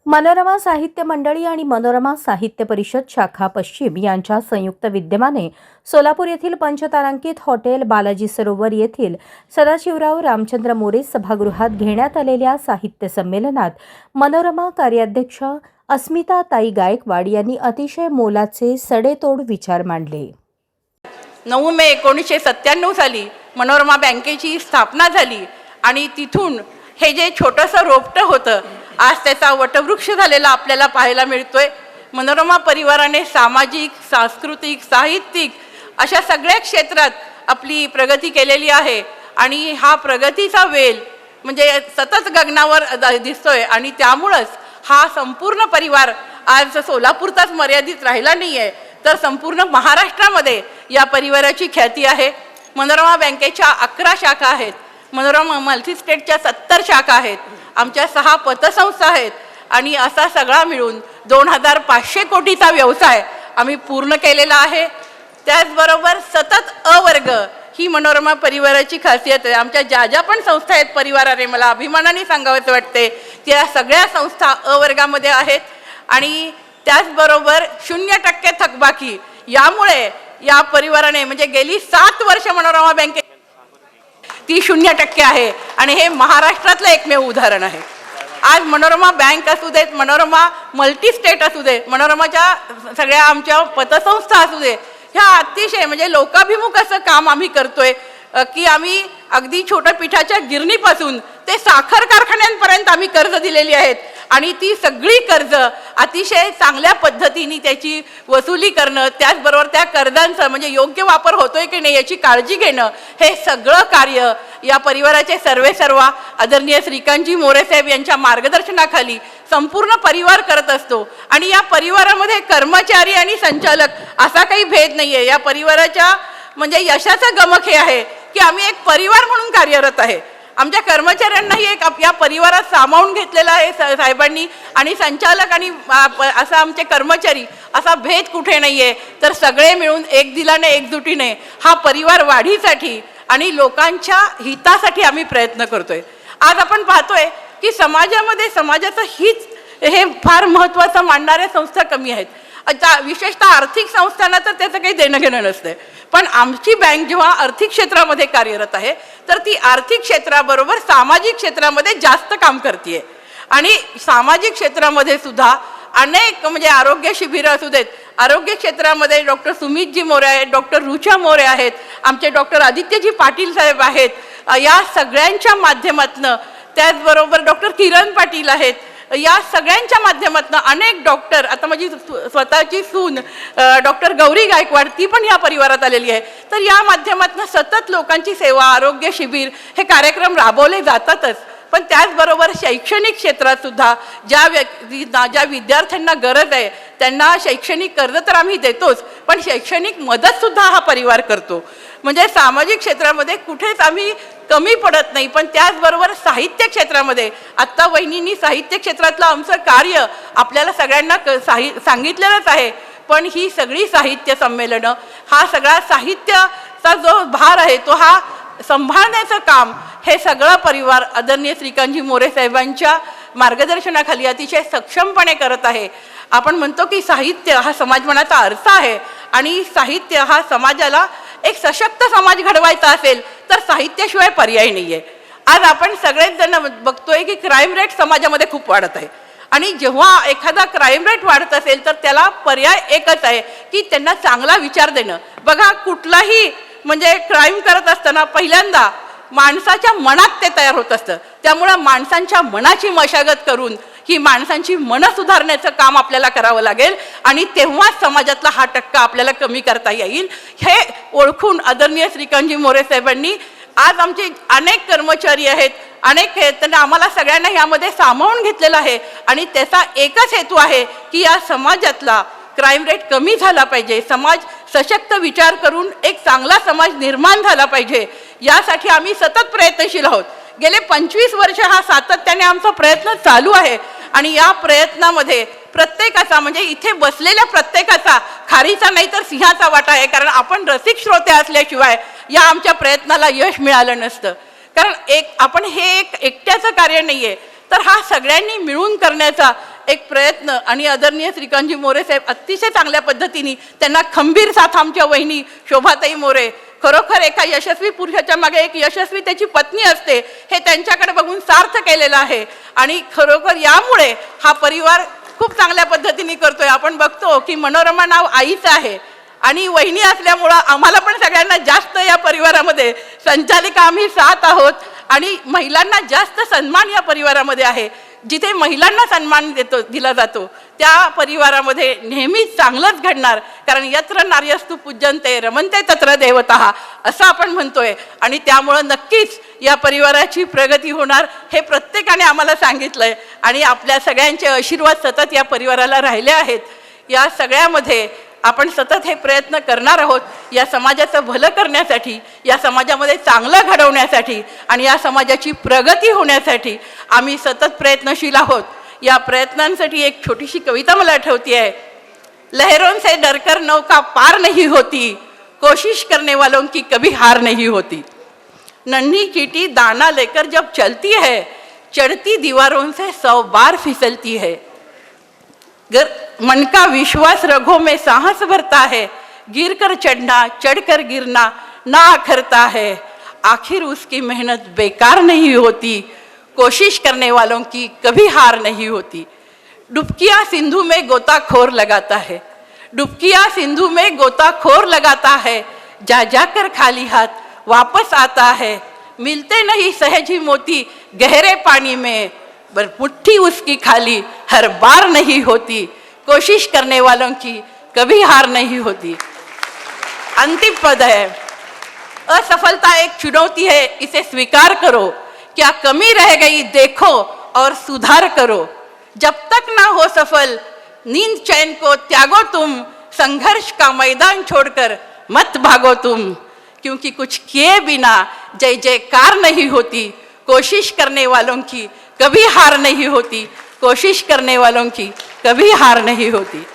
मनोरमा साहित्य मंडळी आणि मनोरमा साहित्य परिषद शाखा पश्चिम यांच्या संयुक्त विद्यमाने सोलापूर येथील पंचतारांकित हॉटेल बालाजी सरोवर येथील सदाशिवराव रामचंद्र मोरे सभागृहात घेण्यात आलेल्या साहित्य संमेलनात मनोरमा कार्याध्यक्ष अस्मिता ताई गायकवाड यांनी अतिशय मोलाचे सडेतोड विचार मांडले। 9 मे 1997 साली मनोरमा बँकेची स्थापना झाली आणि तिथून हे जे छोटंसं रोपटं होतं आज त्याचा वटवृक्ष झालेला आपल्याला पाहायला मिळतोय। मनोरमा परिवाराने सामाजिक, सांस्कृतिक, साहित्यिक अशा सगळ्या क्षेत्रात आपली प्रगती केलेली आहे आणि हा प्रगतीचा वेल म्हणजे सतत गगनावर दिसतोय आणि त्यामुळेच हा संपूर्ण परिवार आज सोलापूरचाच मर्यादित राहिला नाहीये तर संपूर्ण महाराष्ट्रामध्ये या परिवाराची ख्याती आहे। मनोरमा बँकेच्या 11 शाखा आहेत, मनोरमा मल्टीस्टेटच्या 70 शाखा आहेत, आमच्या 6 पतसंस्था आहेत आणि असा सगळा मिळून 2500 कोटीचा व्यवसाय आम्ही पूर्ण केलेला आहे। त्याचबरोबर सतत अवर्ग ही मनोरमा परिवाराची खासियत आहे। आमच्या ज्या पण संस्था आहेत परिवाराने मला अभिमानाने सांगावंसं वाटते त्या सगळ्या संस्था अवर्गामध्ये आहेत आणि त्याचबरोबर 0% थकबाकी यामुळे या परिवाराने म्हणजे गेली 7 वर्ष मनोरमा बँके ती 0% आहे आणि हे महाराष्ट्रातलं एकमेव उदाहरण आहे। आज मनोरमा बँक असू देत, मनोरमा मल्टीस्टेट असू दे, मनोरमाच्या सगळ्या आमच्या पतसंस्था असू दे, ह्या अतिशय म्हणजे लोकाभिमुख असं काम आम्ही करतोय की आम्ही अगदी छोट्या पिठाच्या गिरणीपासून ते साखर कारखान्यांपर्यंत आम्ही कर्ज दिलेली आहेत आणि ती सगळी कर्ज अतिशय चांगल्या पद्धतीने त्याची वसुली करणं, त्याचबरोबर त्या कर्जांचा म्हणजे योग्य वापर होतोय की नाही याची काळजी घेणं, हे सगळं कार्य या परिवाराचे सर्व आदरणीय श्रीकांतजी मोरे साहेब यांच्या मार्गदर्शनाखाली संपूर्ण परिवार करत असतो आणि या परिवारामध्ये कर्मचारी आणि संचालक असा काही भेद नाहीये। या परिवाराच्या म्हणजे यशाचं गमक हे आहे की आम्ही एक परिवार म्हणून कार्यरत आहे। आमच्या कर्मचाऱ्यांनाही एक या परिवारात सामावून घेतलेला आहे साहेबांनी आणि संचालक आणि असा आमचे कर्मचारी असा भेद कुठे नाहीये तर सगळे मिळून एक दिलाने एकजुटीने हा परिवार वाढीसाठी आणि लोकांच्या हितासाठी आम्ही प्रयत्न करतोय। आज आपण पाहतोय की समाजामध्ये समाजाचं हित हे फार महत्त्वाचं मानणाऱ्या संस्था कमी आहेत। विशेषतः आर्थिक संस्थांना तर त्याचं काही देणं घेणं नसते, पण आमची बँक जेव्हा आर्थिक क्षेत्रामध्ये कार्यरत आहे तर ती आर्थिक क्षेत्राबरोबर सामाजिक क्षेत्रामध्ये जास्त काम करते आणि सामाजिक क्षेत्रामध्ये सुद्धा अनेक म्हणजे आरोग्य शिबिरं असू देत, आरोग्य क्षेत्रामध्ये डॉक्टर सुमितजी मोरे आहेत, डॉक्टर रुचा मोरे आहेत, आमचे डॉक्टर आदित्यजी पाटील साहेब आहेत, या सगळ्यांच्या माध्यमातून त्याचबरोबर डॉक्टर किरण पाटील आहेत, या सगळ्यांच्या माध्यमातून अनेक डॉक्टर, आता माझी स्वतःची सून डॉक्टर गौरी गायकवाड ती पण या परिवारात आलेली आहे, तर या माध्यमातून सतत लोकांची सेवा, आरोग्य शिबिर हे कार्यक्रम राबवले जातातच, पण त्याचबरोबर शैक्षणिक क्षेत्रात सुद्धा ज्या विद्यार्थ्यांना गरज आहे त्यांना शैक्षणिक कर्ज तर आम्ही देतोच, पण शैक्षणिक मदत सुद्धा हा परिवार करतो। म्हणजे सामाजिक क्षेत्रामध्ये कुठेच आम्ही कमी पडत नाही, पण त्याचबरोबर साहित्य क्षेत्रामध्ये आत्ता वहिनींनी साहित्य क्षेत्रातलं आमचं कार्य आपल्याला सगळ्यांना सांगितलेलंच आहे, पण ही सगळी साहित्य संमेलनं हा सगळा साहित्याचा जो भार आहे तो हा सांभाळण्याचं काम हे सगळं परिवार आदरणीय श्रीकांतजी मोरे साहेबांच्या मार्गदर्शनाखाली अतिशय सक्षमपणे करत आहे। आपण म्हणतो की साहित्य हा समाजमनाचा अर्थ आहे आणि साहित्य हा समाजाला एक सशक्त समाज घडवायचा असेल तर साहित्याशिवाय पर्याय नाहीये। आज आपण सगळेच जण बघतोय की क्राईम रेट समाजामध्ये खूप वाढत आहे आणि जेव्हा एखादा क्राईम रेट वाढत असेल तर त्याला पर्याय एकच आहे की त्यांना चांगला विचार देणं। बघा कुठलाही म्हणजे क्राईम करत असताना पहिल्यांदा माणसाच्या मनात ते तयार होत असतं, त्यामुळे माणसांच्या मनाची मशागत करून ही माणसांची मनं सुधारण्याचं काम आपल्याला करावं लागेल आणि तेव्हाच समाजातला हा टक्का आपल्याला कमी करता येईल। हे ओळखून आदरणीय श्रीकांतजी मोरे साहेबांनी आज आमचे अनेक कर्मचारी आहेत, अनेक आहेत, त्यांना आम्हाला सगळ्यांना यामध्ये सामावून घेतलेलं आहे आणि त्याचा एकच हेतू आहे की या समाजातला क्राईम रेट कमी झाला पाहिजे, समाज सशक्त विचार करून एक चांगला समाज निर्माण झाला पाहिजे, यासाठी आम्ही सतत प्रयत्नशील आहोत। गेले 25 वर्ष हा सातत्याने आमचा प्रयत्न चालू आहे आणि या प्रयत्नामध्ये प्रत्येकाचा म्हणजे इथे बसलेल्या प्रत्येकाचा खारीचा नाही तर सिंहाचा वाटा आहे, कारण आपण रसिक श्रोते असल्याशिवाय या आमच्या प्रयत्नाला यश मिळालं नसतं। कारण आपण हे एक एकट्याचं कार्य नाहीये तर हा सगळ्यांनी मिळून करण्याचा एक प्रयत्न आणि आदरणीय श्रीकांतजी मोरे साहेब अतिशय चांगल्या पद्धतीने त्यांना खंबीर साथ आमच्या वहिनी शोभाताई मोरे, खरोखर एका यशस्वी पुरुषाच्या मागे एक यशस्वी त्याची पत्नी असते हे त्यांच्याकडे बघून सार्थ केलेलं आहे. आणि खरोखर यामुळे हा परिवार खूप चांगल्या पद्धतीने करतोय. आपण बघतो की मनोरमा नाव आईचं आहे आणि वहिनी असल्यामुळं आम्हाला पण सगळ्यांना जास्त या परिवारामध्ये संचालिका आम्ही 7 आहोत आणि महिलांना जास्त सन्मान या परिवारामध्ये आहे. जिथे महिलांना सन्मान दिला जातो त्या परिवारामध्ये नेहमीच चांगलंच घडणार, कारण यत्र नार्यस्तु पूज्यन्ते रमन्ते तत्र देवताः असं आपण म्हणतोय. आणि त्यामुळं नक्कीच या परिवाराची प्रगती होणार हे प्रत्येकाने आम्हाला सांगितलंय आणि आपल्या सगळ्यांचे आशीर्वाद सतत या परिवाराला राहिले आहेत. या सगळ्यामध्ये आपण सतत हे प्रयत्न करणार आहोत या समाजाचं भलं करण्यासाठी, या समाजामध्ये चांगलं घडवण्यासाठी आणि या समाजाची प्रगती होण्यासाठी आम्ही सतत प्रयत्नशील आहोत. या प्रयत्नांसाठी एक छोटीशी कविता मला आठवती आहे. लहरों से डरकर नौका पार नहीं होती, कोशिश करने वालों की कभी हार नहीं होती. नन्ही चींटी दाना लेकर जब चलती है, चढ़ती दीवारों से 100 बार फिसलती है. मन का विश्वास रगों में साहस भरता है, गिर कर चढ़ना चढ़कर गिरना ना अखरता है. आखिर उसकी मेहनत बेकार नहीं होती, कोशिश करने वालों की कभी हार नहीं होती. डुबकियाँ सिंधु में गोताखोर लगाता है, डुबकियाँ सिंधु में गोताखोर लगाता है, जा जाकर खाली हाथ वापस आता है. मिलते नहीं सहज ही मोती गहरे पानी में, पर मुट्ठी उसकी खाली हर बार नहीं होती. कोशिश करने वालों की कभी हार नहीं होती. अंतिम पद है. असफलता एक चुनौती है, इसे स्वीकार करो. क्या कमी रह गई देखो और सुधार करो. जब तक ना हो सफल नींद चैन को त्यागो तुम, संघर्ष का मैदान छोड़कर मत भागो तुम. क्योंकि कुछ किए बिना जय जयकार नहीं होती. कोशिश करने वालों की कभी हार नहीं होती. कोशिश करने वालों की कभी हार नहीं होती.